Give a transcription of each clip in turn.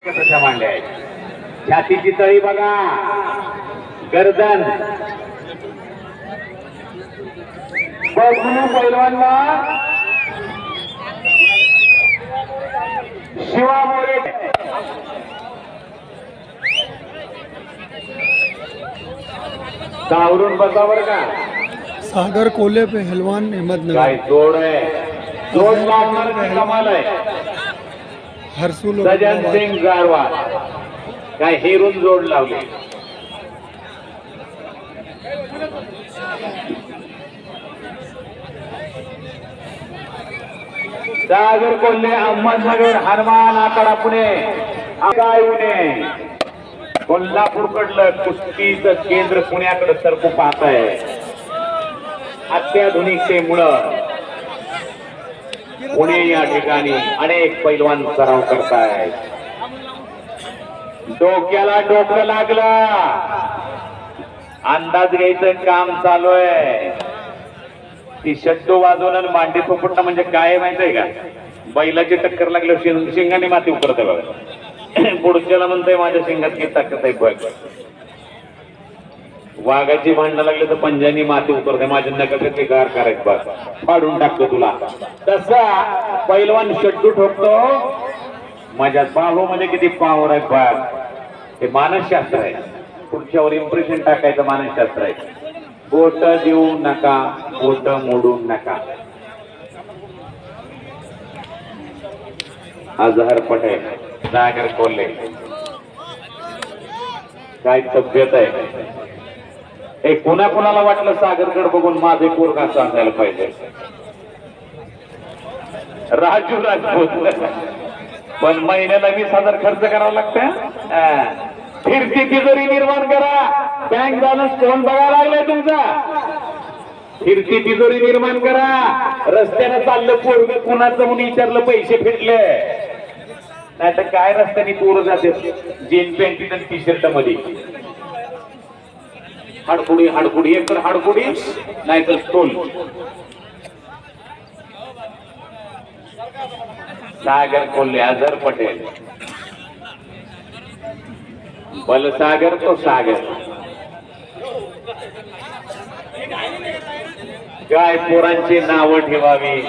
कशा मांड्या आहेत, छातीची तळी बघा, गर्दन बघू पैलवानला शिवा मोरे सावरून बसावर का सागर कोल्हे पहलवान अहमदनगर काय जोड आहे, जोड लावणार कमाल आहे. हरसुल सजन सिंग गारवा काय हेरून जोड लावले. सागर कोल्हे अहमदनगर हनुमान आकडा पुणे काय उणे कोल्हापूर कडलं कुस्तीचं केंद्र पुण्याकडे सरकू पाहत आहे. अत्याधुनिकतेमुळं पुणे या ठिकाणी अनेक पैलवान सराव करतायत. डोक्याला डोकं लागलं, अंदाज घ्यायचं काम चालू आहे. ती शड्डू वाजवणं मांडी थोपटणं म्हणजे काय माहितीये का, बैलाची टक्कर लागल्यावर शिंगाने माती उकरते बघा. पुढच्याला म्हणतोय माझ्या शिंगात किती ताकद आहे बघ. वाघाची भांडणं लागली तर पंजानी माती उकरते, माझ्या नकाचे गार करायचं बघ, फाडून टाकतो तुला. तसा पैलवान शड्डू ठोकतो, माझ्या बाहू मध्ये किती पावर आहे बघ. हे मानसशास्त्र आहे, पुढच्यावर इम्प्रेशन टाकायचं मानसशास्त्र आहे. बोट देऊ नका, बोट मोडू नका. अजहर पटेल, सागर कोल्हे काय तब्येत आहे. हे कोणा कोणाला वाटलं सागरकडे बघून माझे पोरग असं असायला पाहिजे. राजू राजपूत पण महिन्याला 20,000 खर्च करावा लागतं. फिरती तिजोरी निर्माण करा, बँक बॅलन्स कोण बघायला लागलाय तुमचा. फिरती तिजोरी निर्माण करा. रस्त्यानं चाललं पोरग कुणाचं म्हणून विचारलं पैसे फिटले, नाही तर काय रस्त्याने पोरं जाते जीन पॅन्टीत आणि टी शर्ट मध्ये. हाडकुडी हाडकुडी, एक तर हाडकुडी नाहीतर स्टोल. सागर कोल्हे, अजहर पटेल, बल सागर तो सागर. काय पोरांची नावं ठेवावी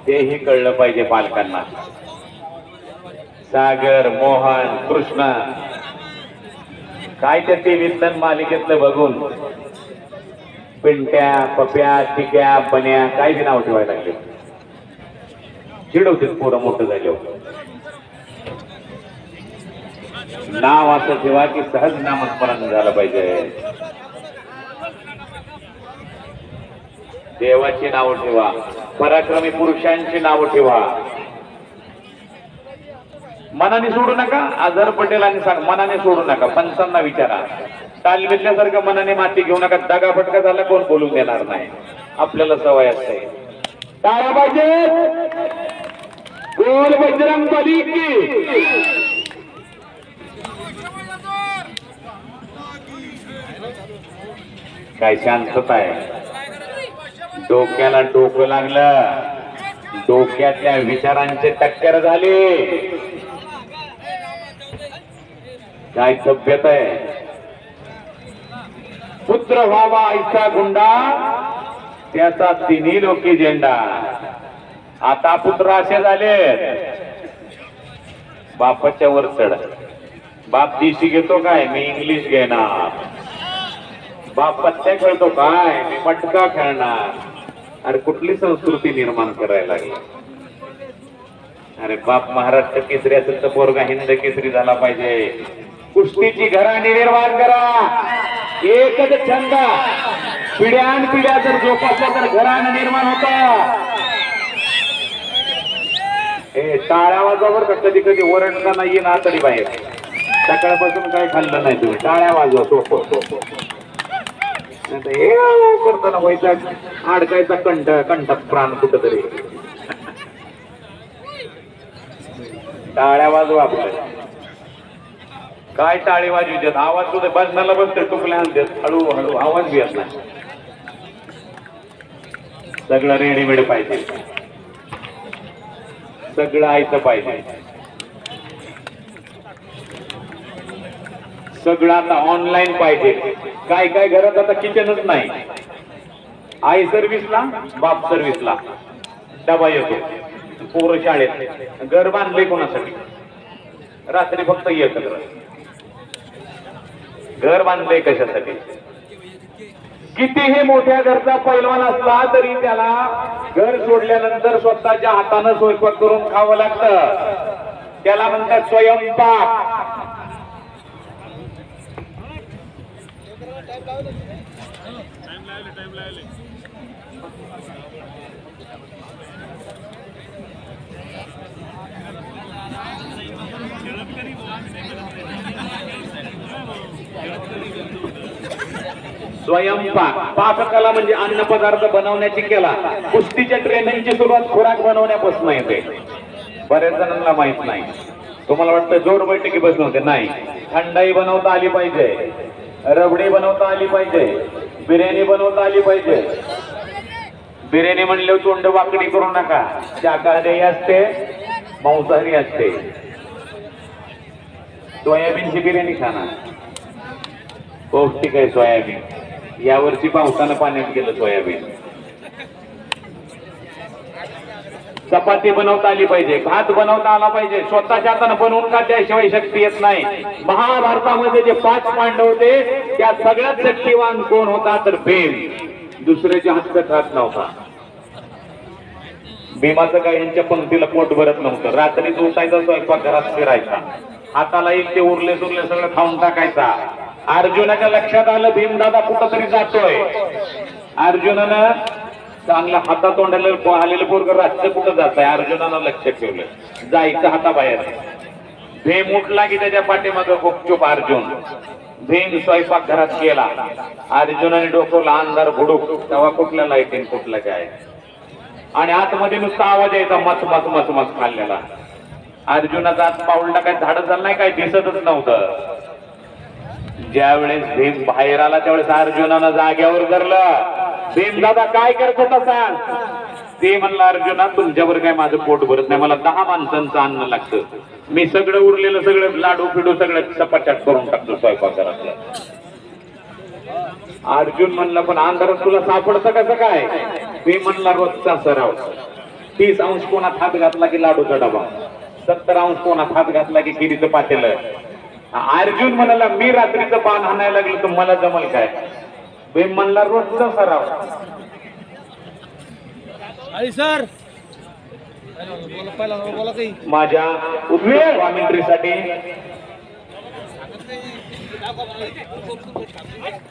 तेही कळलं पाहिजे पालकांना. सागर, मोहन, कृष्ण काय त्या टीव्हीतलं मालिकेतलं बघून पिंट्या, पप्या, टिक्या, बन्या काय बी नाव ठेवायला लागले. चिडवते पोरं मोठं झाल्यावर. नाव असं ठेवा की सहज नामस्मरण झालं पाहिजे. देवाची नाव ठेवा, पराक्रमी पुरुषांची नाव ठेवा. मनाने सोडू नका. अजहर पटेलांनी सांग, मनाने सोडू नका. पंचांना विचारा, तालमीतल्यासारखं मनाने माती घेऊ नका. दगा फटका झाला कोण बोलून देणार नाही, आपल्याला सवय असते. टाळ्या पाहिजे. गोल बजरंग बली की काय शांतता आहे. डोक्याला डोकं लागलं, डोक्यातल्या विचारांचे टक्कर झाले. काय तब्येत आहे. पुत्र व्हावा ऐसा गुंडा, त्याचा तिन्ही लोकी झेंडा. आता पुत्र असे झाले, बापाच्या वर चढ. बाप देशी घेतो काय, मी इंग्लिश घेणार. बाप पत्त्या खेळतो काय, मी मटका खेळणार. अरे कुठली संस्कृती निर्माण करायला लागली. अरे बाप महाराष्ट्र केसरी असेल तर पोरगा हिंद केसरी झाला पाहिजे. कुस्तीची घराणी निर्माण करा. एकच छंद पिढ्यान पिढ्या जर जोपासल्या तर घराणं निर्माण होत. हे टाळ्या वाजवावर का कधी कधी ओरडता नाहीये ना तरी बाहेर. सकाळपासून काय खाल्लं नाही तुम्ही, टाळ्या वाजवा. सोपं हे करताना व्हायचा अडकायचा कंठात प्राण कुठं तरी. टाळ्या वाजवा आपल्या. काय टाळी वाजू देत, आवाज सुद्धा बसण्याला बसते टुकल्या आणतात, हळूहळू आवाज बी येत नाही. सगळं रेडीमेड पाहिजे, सगळं ऐकलं पाहिजे. सगळं आता ऑनलाईन पाहिजे. काय काय घरात आता किचनच नाही. आई सर्व्हिसला, बाप सर्व्हिसला, डबा येतो, पोरं शाळेत, घर बांधले कोणासाठी? रात्री फक्त एकत्र. घर बांधले कशासाठी? कितीही मोठ्या घरचा पैलवान असला तरी त्याला घर सोडल्यानंतर स्वतःच्या हातानं स्वयंपाक करून खावं लागतं. त्याला म्हणतात स्वयंपाक. स्वयंपाक, पाककला म्हणजे अन्न पदार्थ बनवण्याची कला. कुस्तीच्या ट्रेनिंगची सुरुवात खुराक बनवण्यापासून येते. बऱ्याच जणांना माहित नाही. तुम्हाला वाटतं जोर बैठकी बसवते, नाही. थंडाई बनवता आली पाहिजे, रबडी बनवता आली पाहिजे, बिर्याणी बनवता आली पाहिजे. बिर्याणी म्हणल्यावर तोंड वाकडी करू नका. शाकाहारी असते, मांसाहारी असते. सोयाबीनची बिर्याणी खाणार, पौष्टिक आहे सोयाबीन. यावर्षी पावसानं पाण्यात गेलं सोयाबीन. चपाती बनवता आली पाहिजे, भात बनवता आला पाहिजे. स्वतःच्या हातानं बनवून खाल्ल्याशिवाय शक्ती येत नाही. महाभारतामध्ये जे 5 पांडव होते त्या सगळ्यात शक्तिवान कोण होता तर भीम. दुसऱ्याच्या हात खात नव्हता. भीमाचं काय यांच्या पंक्तीला पोट भरत नव्हतं. रात्रीच उठायचा, स्वयंपाक घरात फिरायचा, हाताला येईल ते उरले सुरले सगळं खाऊन टाकायचा. अर्जुनाच्या लक्षात आलं भीमदादा कुठंतरी जातोय. अर्जुनानं चांगला हातातोंडाला आलेलं पोरग रातचं कुठं जात आहे, अर्जुनानं लक्ष ठेवलं. जायचं हाताबाहेर. भीम उठला की त्याच्या पाठीमागं गुपचूप अर्जुन. भीम स्वयंपाक घरात केला. अर्जुनाने डोकवला अंधार भुडूक. तेव्हा कुठल्या लाईटीन कुठलं काय, आणि आतमध्ये नुसता आवाज यायचा मस मस मस मस खाल्लेला. अर्जुनाचा आत पाऊलला काय झाडं झालं नाही, काय दिसतच नव्हतं. ज्यावेळेस भीम बाहेर आला त्यावेळेस अर्जुनानं जाग्यावर धरलं. भीम दादा काय करत होता सांग. ते म्हणला अर्जुना तुमच्यावर काय माझं पोट भरत नाही, मला 10 माणसांचं अन्न लागतं. मी सगळं उरलेलं सगळं लाडू फिडू सगळं चपाचट करून टाकतो स्वयंपाकघरातलं. अर्जुन म्हणला पण अंधारात तुला सापडतं कसं काय. भीम म्हणला रोजचा सराव. 30 अंश कोणात हात घातला की लाडूचा डबा, 70 अंश कोणात हात घातला की खिरीचं पातेलं. अर्जुन म्हणाला मी रात्रीचं पान हाणायला लागलो तर मला जमल काय. भीम म्हणला रोजचा सराव. माझ्या कॉमेंट्रीसाठी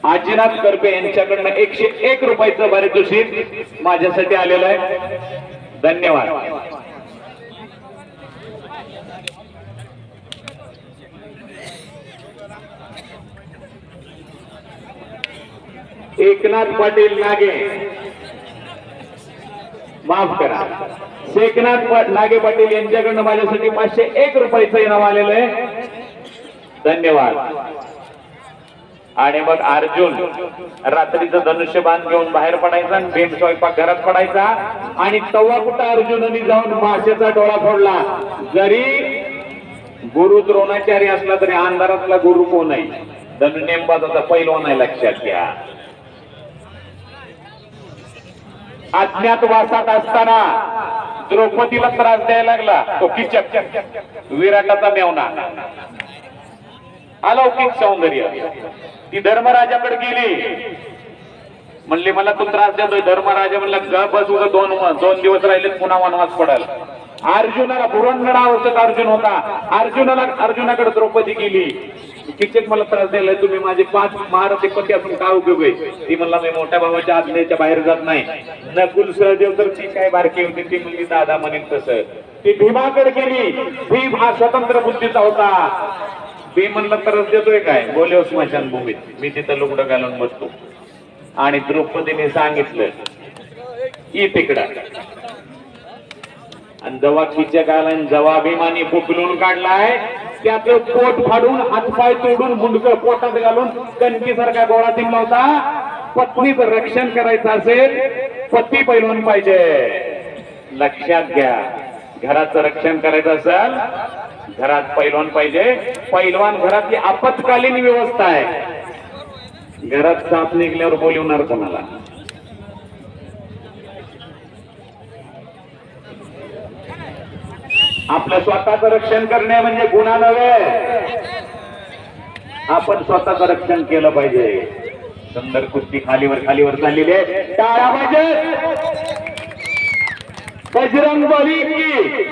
आजीनाथ करपे यांच्याकडनं 101 रुपयाचं पारितोषिक माझ्यासाठी आलेलं आहे. धन्यवाद. एकनाथ पाटील नागे, माफ करा, शेखनाथ नागे पाटील यांच्याकडनं माझ्यासाठी 501 रुपयाचं इनाम आलेलं आहे. धन्यवाद. आणि मग अर्जुन रात्रीचं धनुष्यबाण घेऊन बाहेर पडायचा आणि भीम स्वयंपाक घरात पडायचा. आणि तवा कुठं अर्जुनाने जाऊन माशाचा डोळा फोडला. जरी गुरु द्रोणाचार्य असला तरी अंधारातला गुरु कोण आहे, धनुर्नेमबाजाचा पैलवान आहे, लक्षात घ्या. अज्ञातवासात असताना द्रौपदीला त्रास द्यायला लागला तो किचक, विराटाचा मेवना, अलौकिक सौंदर्य. ती धर्मराजाकडे गेली, म्हणली मला तू त्रास देतोय. धर्मराजा म्हणला ग बस, उगा 2 दिवस राहिले पुन्हा वनवास पडाल. अर्जुनाला पुरंदर अवस्थेत अर्जुन होता. अर्जुनाकडे द्रौपदी गेली. किचक मला त्रास द्यायला, तुम्ही माझे 5 महारथी पती असून काय उपयोग आहे. ती म्हणला मी मोठ्या भावाच्या आज्ञेच्या बाहेर जात नाही. नकुल सहदेव तर ती काय बारकी होती, ती म्हणली दादा म्हणेन तसं. ती भीमाकडे गेली. भीम हा स्वतंत्र बुद्धीचा होता. भीम म्हणला त्रास देतोय काय, बोले स्मशानभूमीत, मी तिथं लुगडं घालून बसतो. आणि द्रौपदीने सांगितलं ई तिकडं. आणि जेव्हा किचक आला, जेव्हा भीमाने फुकलून काढलाय, त्याचं पोट फाडून हातपाय तोडून मुंडकं पोटात घालून कणकीसारखा गोळा तिमला होता. पत्नीचं रक्षण करायचं असेल, पती पैलवान पाहिजे. लक्षात घ्या, घराचं रक्षण करायचं असेल, घरात पैलवान पाहिजे. पैलवान घरातली आपत्कालीन व्यवस्था आहे. घरात साप निघल्यावर बोलवणार कोणाला? आपलं स्वतःचं रक्षण करणे म्हणजे गुन्हा नव्हे. आपण स्वतःचं रक्षण केलं पाहिजे. सुंदर कुस्ती खालीवर चाललेली आहे. टाळ्या पाहिजे. बजरंग बली की.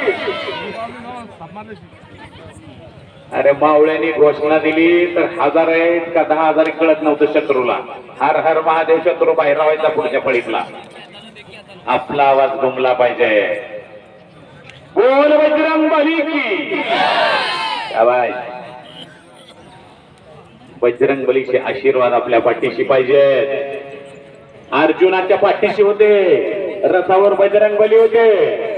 अरे मावळ्यांनी घोषणा दिली तर 1000 आहेत का 10,000 कळत नव्हतं शत्रूला. हर हर महादेव शत्रू बाहेर राहायचा पुढच्या फळीतला. आपला आवाज घुमला पाहिजे. बोल बजरंग बली की. बजरंग बलीचे आशीर्वाद आपल्या पाठीशी पाहिजे. अर्जुनाच्या पाठीशी होते. रथावर बजरंग बली होते.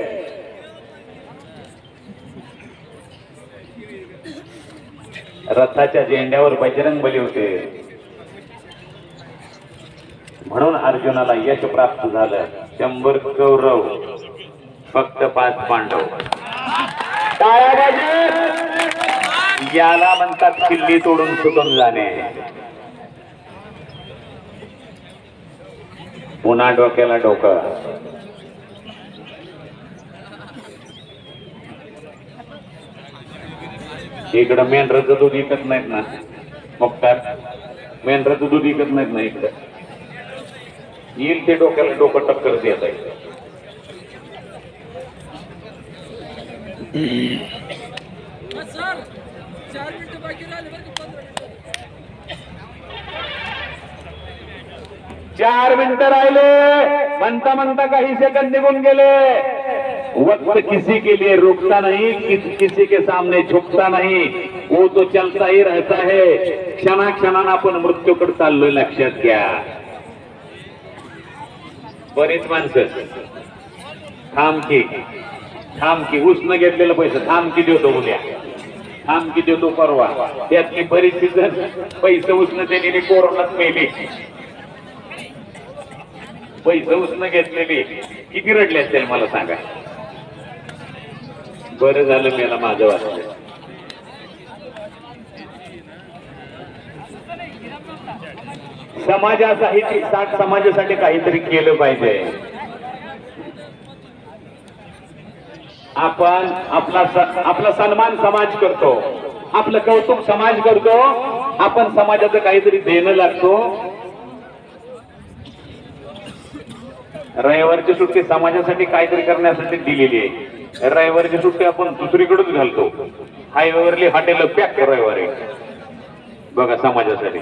रथाच्या झेंड्यावर बजरंग बली होते. म्हणून अर्जुनाला यश प्राप्त झालं. 100 कौरव फक्त 5 पांडव. टाळ्या वाजवा. याला म्हणतात किल्ली तोडून सुटून जाणे. पुन्हा डोक्याला डोकं. इकडं मेंढराचं दूध विकत नाहीत ना मुक्तार. मेंढराचं दूध विकत नाहीत ना इकडं. येईल ते डोक्याला डोकं टक्कर देत आहे. चार मिनिटं राहिले. म्हणता म्हणता काही सेकंद निघून गेले. वक्त किसी के लिए रुकता नहीं, किसी के सामने झुकता नहीं. वो तो चलता ही रहता है. क्षणाक्षणानं आपण मृत्यूकडे चाललोय, लक्षात घ्या. बरीच माणसं थांब की उसनं घेतलेलं पैसे थांब की देतो उद्या, थांब की देतो परवा. त्यातली बरीचशी जण पैसे उसनं त्यांनी कोरोनात मेली. पैसे उसनं घेतलेली किती रडले असतील मला सांगा. बरं झालं मेला माझं वाटलं. समाजासाठी काहीतरी केलं पाहिजे. आपण आपला सन्मान समाज करतो, आपलं कौतुक समाज करतो. आपण समाजाचं काहीतरी देणं लागतो. रविवारची सुट्टी समाजासाठी काहीतरी करण्यासाठी दिलेली आहे. रविवारची सुट्टी आपण दुसरीकडेच घालतो. हायवेवरली हॉटेल पॅक रविवारी बघा समाजासाठी.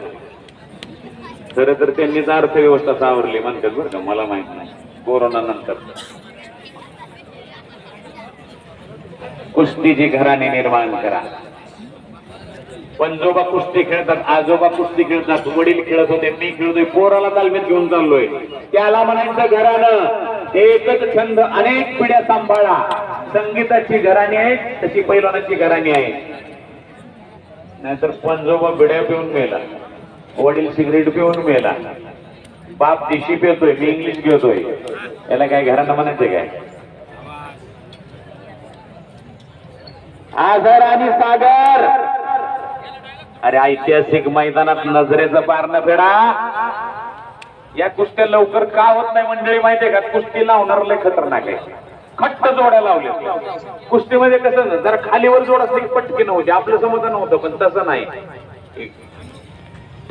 खरं तर त्यांनीच अर्थव्यवस्था सावरली म्हणतात बरं का. मला माहित नाही. कोरोना नंतर कुस्तीची घराणे निर्माण करा. पंजोबा कुस्ती खेळतात, आजोबा कुस्ती खेळतात, वडील खेळत होते, मी खेळतोय, पोराला तालमीत घेऊन चाललोय. त्याला म्हणायचं घराणं. एकच छंद अनेक पिढ्या सांभाळा. संगीताची घराणी आहे तशी पैलवानाची घराणी आहे. नाहीतर पंजोबा बिड्या पिऊन मेला, वडील सिगरेट पिऊन मेला, बाप देशी पितोय, मी इंग्लिश घेतोय. याला काय घराणं म्हणायचं काय? आझर आणि सागर. अरे ऐतिहासिक मैदानात नजरेचं पारणं फेडा. या कुस्त्या लवकर का होत नाही मंडळी माहितीये का? कुस्ती लावणार लय खतरनाक आहे. खट्ट जोड्या लावल्या कुस्तीमध्ये. कसं जर खालीवर जोड असले की पटकी नव्हते. आपलं समाधान होतं, पण तसं नाही.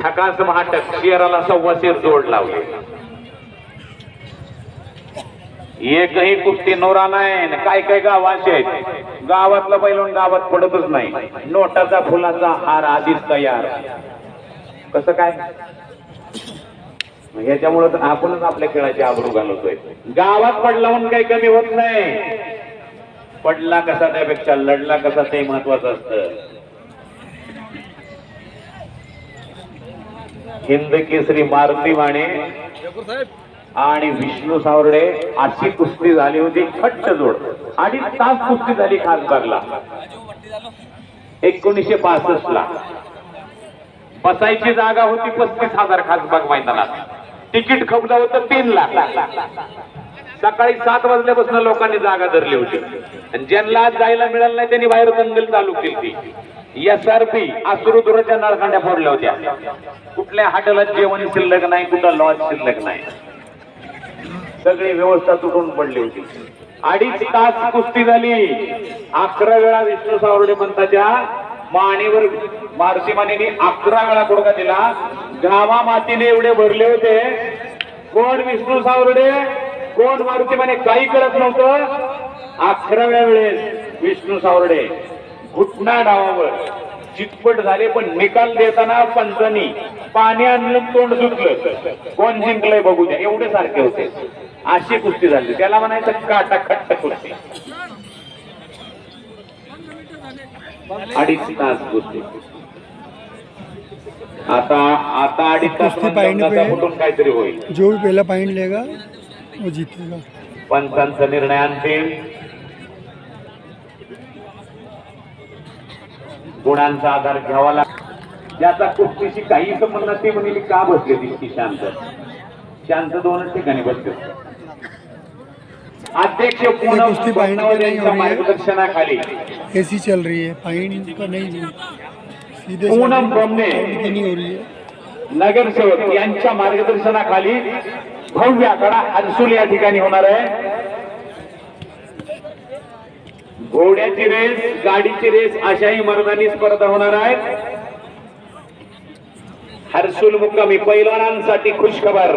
ठकास महाटक शेराला 1.25 शेर जोड लावले. एकही कुस्ती नोरा नाही. काय काय गाव असे आहेत, गावातला पैलवान गावात पडतच नाही. नोटाचा फुलाचा हार आधीच तयार. कसं काय? ह्याच्यामुळे आपणच आपल्या खेळाची आबरू घालवतोय. गावात पडला म्हणून काही कमी होत नाही. पडला कसा त्यापेक्षा लढला कसा ते महत्वाचं असतं. हिंद केसरी मारुती माने आणि विष्णू सावर्डे अशी कुस्ती झाली होती. खट्ट जोड. 2.5 तास कुस्ती झाली खासबागला. 1965 ला बसायची जागा होती 35,000 खासबाग मैदानात. तिकीट खपलं होतं 3 लाख. सकाळी 7 वाजल्यापासून लोकांनी जागा धरली होती आणि ज्यांना जायला मिळालं नाही त्यांनी बाहेर दंगल चालू केली. SRP अश्रुधुराच्या नळकांड्या फोडल्या होत्या. कुठल्या हॉटेलात जेवण शिल्लक नाही, कुठं लॉज शिल्लक नाही, सगळी व्यवस्था तुटून पडली होती. 2.5 तास कुस्ती झाली. 11 वेळा विष्णू सावरडे पंताच्या मानेवर मारुती मानेने 11 वेळा गुडघा दिला. गावा मातीने एवढे भरले होते. कोण विष्णू सावरडे, कोण मारुती माने काही कळत नव्हतं. 11व्या वेळेस विष्णू सावरडे घुटना डावावर चितपट झाले, पण निकाल देताना पंचांनी पाणी आणलं, तोंड सुटलं. कोण जिंकलंय बघू द्या, एवढे सारखे होते. अशी कुस्ती झाली. त्याला म्हणायचं काटा खट्ट कुस्ती. 2.5 तास कुस्ती. आता 2.5 तास कुठून काहीतरी होईल. जो भी पहला पॉइंट लेगा वो जीतेगा. पंचांचा निर्णय अंतिम. गुणांचा आधार घ्यावा लागतो. ज्याचा कुस्तीशी काही संबंध ते म्हणले का बसले तितकी शांत. शांत 2च ठिकाणी बसले. अध्यक्ष पूनम मार्गदर्शनाखाली ऐसी चल रही है, पॉइंट का नहीं, सीधे पूनम ब्रह्मे नहीं हो रही है. नगरसेवक यांच्या मार्गदर्शनाखाली भव्य आखाडा हर्सुल या ठिकाणी होणार आहे. घोड्याची रेस, गाडीची रेस अशाही मर्दानी स्पर्धा होणार आहेत. हर्सुल मुक्कामी पैलवानांसाठी खुशखबर.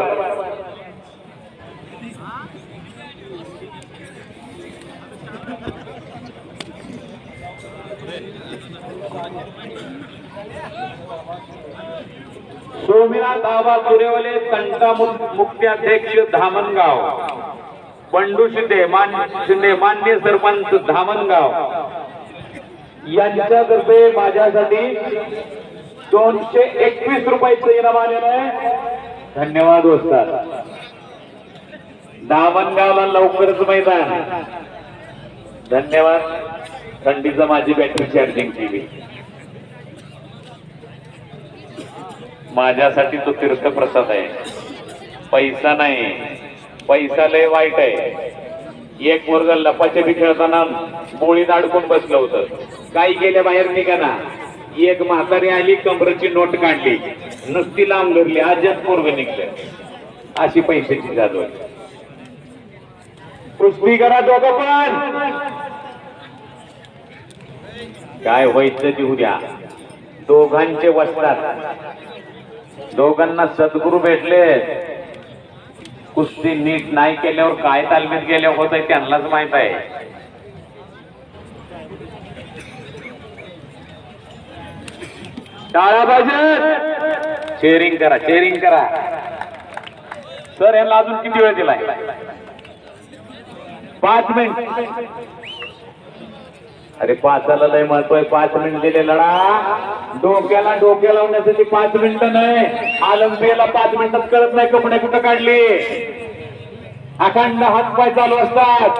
सोमनाथ आबा तुरेवले तंटा मुख्याध्यक्ष धामणगाव. बंडू शिंदे मान्य सरपंच धामणगाव यांच्यातर्फे माझ्यासाठी 221 रुपयाचं इनाम आलेलं आहे. धन्यवाद वस्ताद. धामणगावला लवकरच मैदान. धन्यवाद. थंडीचं माझी बॅटरी चार्जिंग केली. माझ्यासाठी तो तीर्थप्रसाद आहे. पैसा नाही, पैसा लय वाईट आहे. एक वर्ग लपाछपी खेळताना बोळीत अडकून बसलं होतं. काही गेल्या बाहेर निघाना. एक म्हातारी आली, कमरेची नोट काढली, नुसती लांब धरली, आजच पोरग निघलं. अशी पैशाची जादू आहे. कुस्ती करा दोघं पण. काय व्हायचं ते उद्या. दोघांचे वस्तात. दोघांना सद्गुरू भेटले. कुस्ती नीट नाही केल्यावर काय तालमीत गेल्यावर होत आहे त्यांनाच माहित आहे. टाळा पाहिजे. चेअरिंग करा, चेअरिंग करा. सर यांना अजून किती वेळ दिलाय? 5 मिनिट. अरे 5ला लय महत्व आहे. 5 मिनिट दिले लढा. डोक्याला डोक्या लावण्यासाठी 5 मिनिटं नाही. आलमबेला 5 मिनिटात कळत नाही कपडे कुठं काढले. अखंड हातपाय चालू असतात.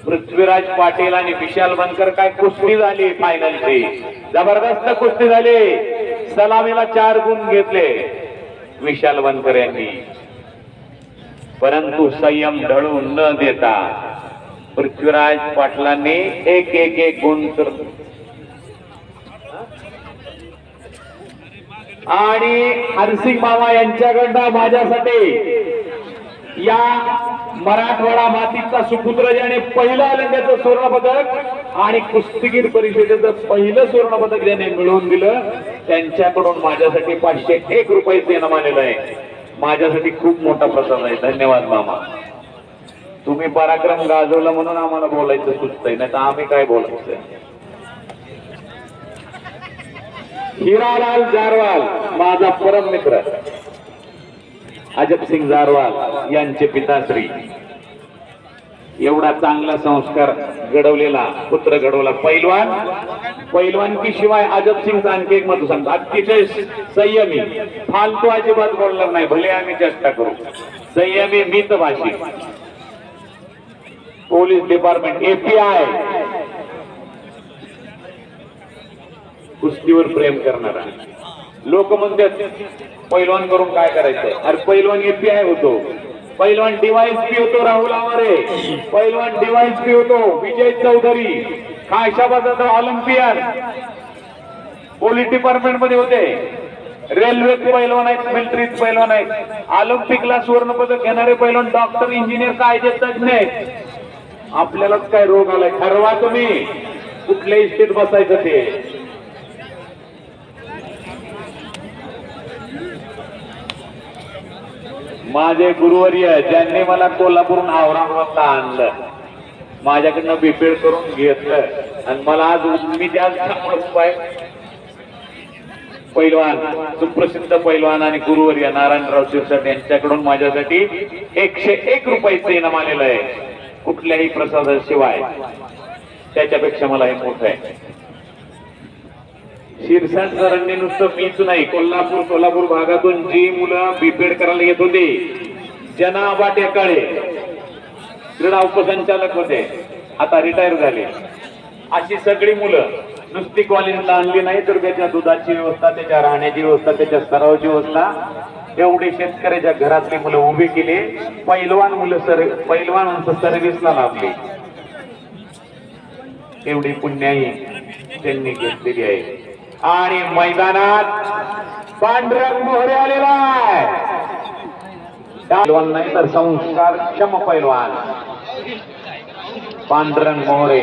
पृथ्वीराज पाटील आणि विशाल बनकर काय कुस्ती झाली फायनलची. जबरदस्त कुस्ती झाली. सलामीला 4 गुण घेतले विशाल बनकर यांनी. परंतु संयम ढळू न देता पृथ्वीराज पाटलांनी एक गुण तर. आणि हरसिंग मामा यांच्याकडनं माझ्यासाठी या मराठवाडा मातीचा सुपुत्र ज्याने पहिलं आलंड्याचं सुवर्ण पदक आणि कुस्तीगीर परिषदेचं पहिलं सुवर्ण पदक ज्याने मिळवून दिलं, त्यांच्याकडून माझ्यासाठी 501 रुपयाचं इनाम आलेलं आहे. माझ्यासाठी खूप मोठा प्रसाद आहे. धन्यवाद मामा. तुम्ही पराक्रम गाजवला म्हणून आम्हाला बोलायचं सुचतंय, नाही तर आम्ही काय बोलायचं. हिरालाल जारवाल माझा परम मित्र अजबसिंग जारवाल यांचे पिताश्री. एवढा चांगला संस्कार घडवलेला पुत्र घडवला पैलवान. पैलवानकी शिवाय अजबसिंगचा आणखी एक महत्व सांगतो. अतिशय संयमी, फालतू अजिबात बोलणार नाही. भले आम्ही चेष्टा करू. संयमी, मितभाषी. पोलीस डिपार्टमेंट, API, कुस्तीवर प्रेम करणारा. लोक म्हणतात पैलवान करून काय करायचं? अरे पैलवान एपीआय होतो, पैलवान डीवायएसपी होतो राहुल आवारे, पैलवान डीवायएसपी होतो विजय चौधरी, खाशाबाजाचा ऑलिम्पियन, पोलीस डिपार्टमेंट मध्ये होते, रेल्वेत पैलवान आहेत, मिलिटरीत पैलवान आहेत, ऑलिम्पिकला सुवर्ण पदक घेणारे पैलवान, डॉक्टर, इंजिनियर, कायदे तज्ञ आहेत. आपल्यालाच काय रोग आलाय? ठरवा तुम्ही कुठल्या इस्टेट बसायचं ते. माझे गुरुवर्य ज्यांनी मला कोल्हापूरून औरंगाबादला आणलं, माझ्याकडनं बिपेड करून घेतलं आणि मला आज मी त्याच पैलवान, सुप्रसिद्ध पैलवान आणि गुरुवर्य नारायणराव शिरसाट यांच्याकडून माझ्यासाठी 101 रुपयाचं इनाम आलेलं आहे, कुठल्याही प्रसादाशिवाय. त्याच्यापेक्षा मला हे मोठं आहे. शिरसाट सरांनी नुसतं मीच नाही, सोलापूर भागातून जी मुलं बीपेड करायला येत होती, जना टेकाळे क्रीडा उपसंचालक होते, आता रिटायर झाले, अशी सगळी मुलं नुसती कॉलेजला आणली नाही तर त्याच्या दुधाची व्यवस्था, त्याच्या राहण्याची व्यवस्था, त्याच्या सरावाची व्यवस्था, एवढी शेतकऱ्याच्या घरातली मुलं उभी केली. पैलवान मुलं पैलवानांचं सर्व्हिसला लाभली. एवढी पुण्याई त्यांनी घेतलेली आहे. आणि मैदानात पांढरंग मोहरे आलेला आहे. पैलवान नाही तर संस्कारक्षम पैलवान पांढरंग मोहरे.